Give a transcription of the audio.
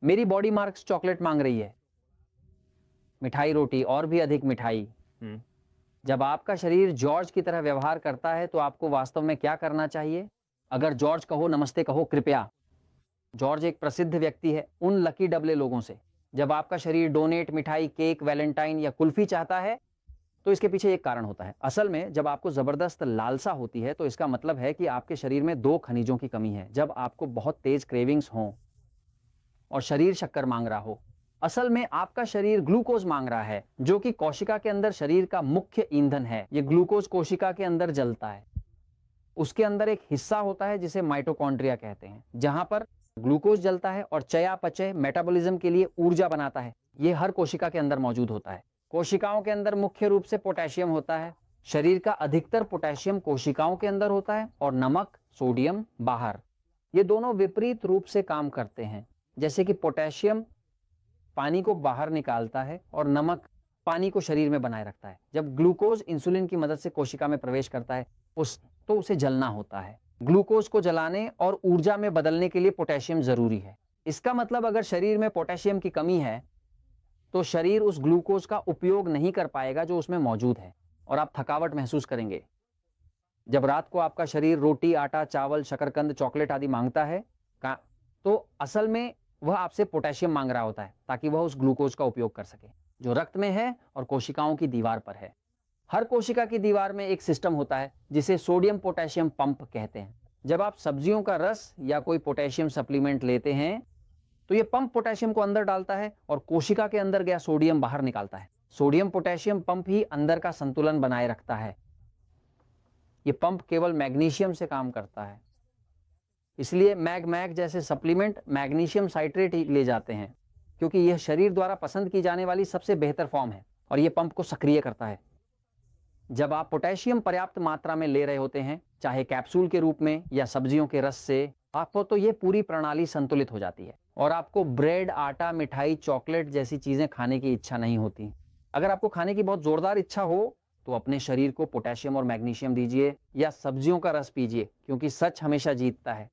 मेरी body marks chocolate मांग रही है, मिठाई रोटी और भी अधिक मिठाई। जब आपका शरीर जॉर्ज की तरह व्यवहार करता है तो आपको वास्तव में क्या करना चाहिए? अगर जॉर्ज कहो, नमस्ते कहो, कृपया। जॉर्ज एक प्रसिद्ध व्यक्ति है उन लकी डबले लोगों से। जब आपका शरीर डोनेट, मिठाई, केक, वैलेंटाइन या कुल्फी चाहता है तो इसके पीछे एक कारण होता है। असल में जब आपको जबरदस्त लालसा होती है तो इसका मतलब है कि आपके शरीर में दो खनिजों की कमी है। जब आपको बहुत तेज क्रेविंग्स हो और शरीर शक्कर मांग रहा हो, असल में आपका शरीर ग्लूकोज मांग रहा है, जो कि कोशिका के अंदर शरीर का मुख्य ईंधन है। ये ग्लूकोज कोशिका के अंदर जलता है। उसके अंदर एक हिस्सा होता है जिसे माइटोकॉन्ड्रिया कहते हैं, जहां पर ग्लूकोज जलता है और चयापचय मेटाबॉलिज्म के लिए ऊर्जा बनाता है। ये हर कोशिका के अंदर मौजूद होता है। कोशिकाओं के अंदर मुख्य रूप से पोटेशियम होता है। शरीर का अधिकतर पोटेशियम कोशिकाओं के अंदर होता है और नमक, सोडियम बाहर। ये दोनों विपरीत रूप से काम करते हैं। जैसे कि पोटेशियम पानी को बाहर निकालता है और नमक पानी को शरीर में बनाए रखता है। जब ग्लूकोज इंसुलिन की मदद से कोशिका में प्रवेश करता है तो उसे जलना होता है। ग्लूकोज को जलाने और ऊर्जा में बदलने के लिए पोटेशियम जरूरी है। इसका मतलब अगर शरीर में पोटेशियम की कमी है तो शरीर उस ग्लूकोज का उपयोग नहीं कर पाएगा जो उसमें मौजूद है और आप थकावट महसूस करेंगे। जब रात को आपका शरीर रोटी, आटा, चावल, शकरकंद, चॉकलेट आदि मांगता है तो असल में वह आपसे पोटेशियम मांग रहा होता है ताकि वह उस ग्लूकोज का उपयोग कर सके, जो रक्त में है और कोशिकाओं की दीवार पर है। हर कोशिका की दीवार में एक सिस्टम होता है जिसे सोडियम पोटेशियम पंप कहते हैं। जब आप सब्जियों का रस या कोई पोटेशियम सप्लीमेंट लेते हैं तो यह पंप पोटेशियम को अंदर डालता है और कोशिका के अंदर गया सोडियम बाहर निकालता है। सोडियम पोटेशियम पंप ही अंदर का संतुलन बनाए रखता है। यह पंप केवल मैग्नीशियम से काम करता है, इसलिए मैग जैसे सप्लीमेंट मैग्नीशियम साइट्रेट ही ले जाते हैं, क्योंकि यह शरीर द्वारा पसंद की जाने वाली सबसे बेहतर फॉर्म है और यह पंप को सक्रिय करता है। जब आप पोटेशियम पर्याप्त मात्रा में ले रहे होते हैं, चाहे कैप्सूल के रूप में या सब्जियों के रस से, आपको तो यह पूरी प्रणाली संतुलित हो जाती है और आपको ब्रेड, आटा, मिठाई, चॉकलेट जैसी चीजें खाने की इच्छा नहीं होती। अगर आपको खाने की बहुत जोरदार इच्छा हो तो अपने शरीर को पोटेशियम और मैग्नीशियम दीजिए या सब्जियों का रस पीजिए, क्योंकि सच हमेशा जीतता है।